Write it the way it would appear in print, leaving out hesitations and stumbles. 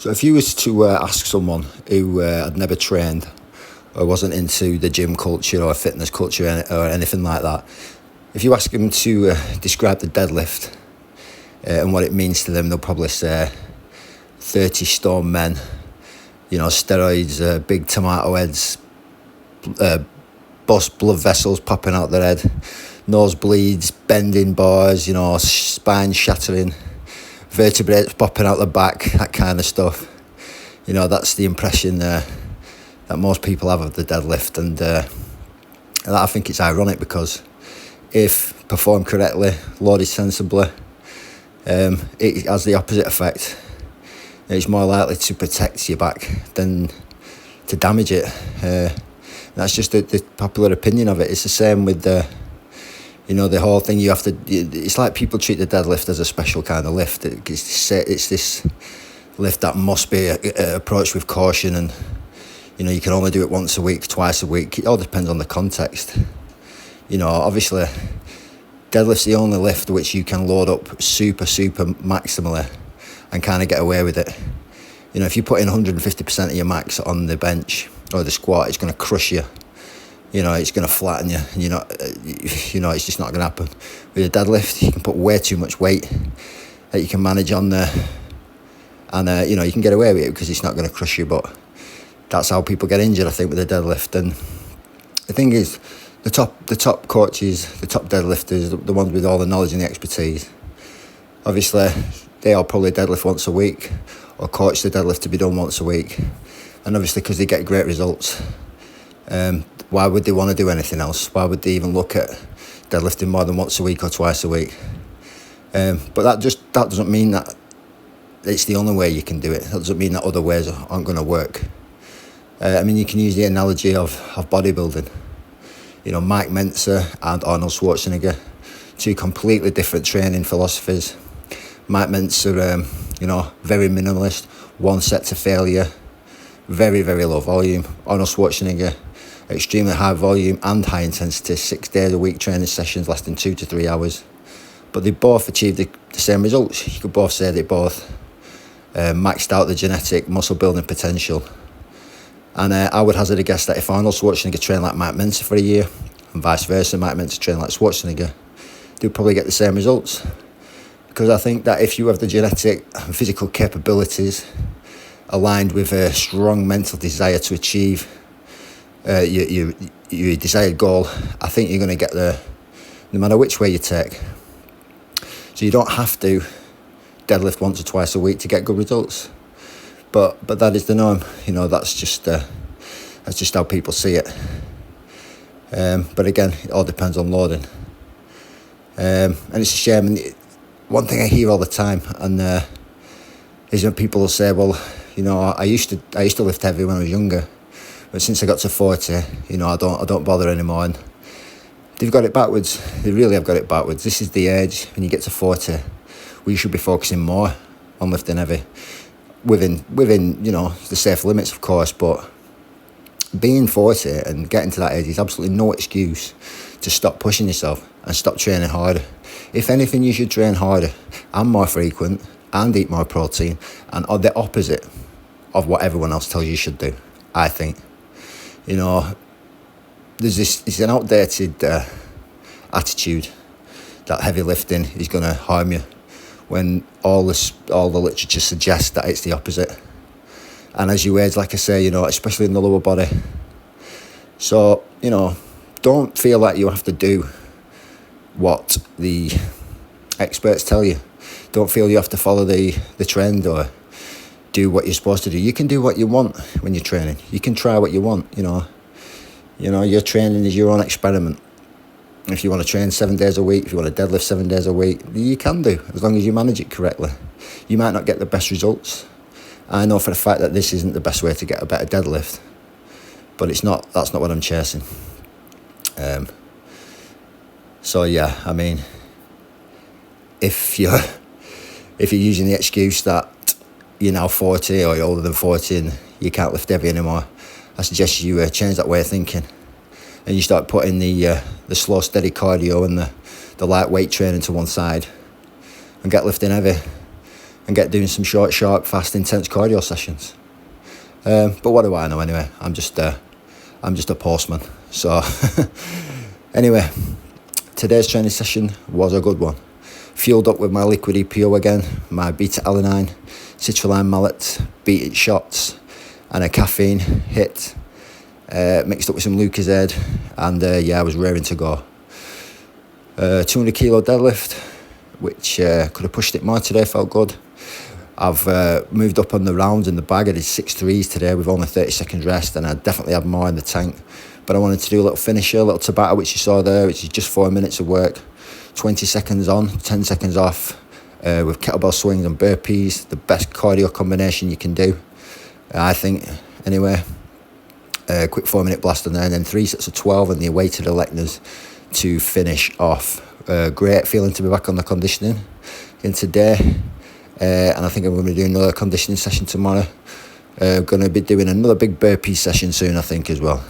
So if you was to ask someone who had never trained or wasn't into the gym culture or fitness culture or anything like that, if you ask them to describe the deadlift and what it means to them, they'll probably say 30 stone men, steroids, big tomato heads, bust blood vessels popping out their head, nosebleeds, bending bars, spine shattering, vertebrae popping out the back, that kind of stuff. That's the impression that most people have of the deadlift, and I think it's ironic because if performed correctly, loaded sensibly, it has the opposite effect. It's more likely to protect your back than to damage it. That's just the popular opinion of it. It's the same with the whole thing. It's like people treat the deadlift as a special kind of lift. It's this lift that must be approached with caution, and you can only do it once a week, twice a week. It all depends on the context. Obviously, deadlift's the only lift which you can load up super maximally and kind of get away with it. If you put in 150% of your max on the bench or the squat, it's going to crush you. It's going to flatten you. It's just not going to happen. With a deadlift, you can put way too much weight that you can manage on there, and you can get away with it because it's not going to crush you. But that's how people get injured, I think, with the deadlift. And the thing is, the top coaches, the top deadlifters, the ones with all the knowledge and the expertise, obviously they all probably deadlift once a week or coach the deadlift to be done once a week. And obviously because they get great results, why would they want to do anything else? Why would they even look at deadlifting more than once a week or twice a week? But that doesn't mean that it's the only way you can do it. That doesn't mean that other ways aren't going to work. You can use the analogy of bodybuilding. Mike Mentzer and Arnold Schwarzenegger, two completely different training philosophies. Mike Mentzer, very minimalist, one set to failure, very, very low volume. Arnold Schwarzenegger, extremely high volume and high intensity, 6 days a week training sessions lasting 2 to 3 hours. But they both achieved the same results. You could both say they both maxed out the genetic muscle building potential. And I would hazard a guess that if Arnold Schwarzenegger trained like Mike Mentzer for a year, and vice versa, Mike Mentzer trained like Schwarzenegger, they'd probably get the same results. Because I think that if you have the genetic and physical capabilities aligned with a strong mental desire to achieve your desired goal, I think you're going to get there no matter which way you take. So you don't have to deadlift once or twice a week to get good results. But that is the norm. That's just how people see it. But again, it all depends on loading. And it's a shame. And one thing I hear all the time, and is when people will say, "Well, I used to lift heavy when I was younger, but since I got to 40, I don't bother anymore." And they've got it backwards. They really have got it backwards. This is the age when you get to 40, we should be focusing more on lifting heavy. Within the safe limits, of course, but being 40 and getting to that age is absolutely no excuse to stop pushing yourself and stop training harder. If anything, you should train harder and more frequent and eat more protein, and are the opposite of what everyone else tells you should do, I think. It's an outdated attitude that heavy lifting is going to harm you, when all the literature suggests that it's the opposite. And as you age, like I say, especially in the lower body. So, don't feel like you have to do what the experts tell you. Don't feel you have to follow the trend or do what you're supposed to do. You can do what you want when you're training. You can try what you want, Your training is your own experiment. If you want to train 7 days a week, if you want to deadlift 7 days a week, you can do, as long as you manage it correctly. You might not get the best results. I know for a fact that this isn't the best way to get a better deadlift, but that's not what I'm chasing. So yeah, if you're using the excuse that you're now 40 or you're older than 40 and you can't lift heavy anymore, I suggest you change that way of thinking. And you start putting the slow, steady cardio and the lightweight training to one side and get lifting heavy. and get doing some short, sharp, fast, intense cardio sessions. But what do I know anyway? I'm just a postman. So anyway, today's training session was a good one. Fueled up with my liquid EPO again, my beta-alanine, citrulline mallet, beat it shots, and a caffeine hit, mixed up with some Lucozade, and I was raring to go. 200 kilo deadlift, which could have pushed it more today, felt good. I've moved up on the rounds in the bag. I did 6 threes today with only 30 seconds rest, and I definitely had more in the tank. But I wanted to do a little finisher, a little Tabata, which you saw there, which is just 4 minutes of work, 20 seconds on, 10 seconds off, with kettlebell swings and burpees. The best cardio combination you can do, I think. Anyway, quick 4-minute blast on there, and then 3 sets of 12 and the weighted electors to finish off. Great feeling to be back on the conditioning in today. And I think I'm going to be doing another conditioning session tomorrow. Going to be doing another big burpee session soon, I think, as well.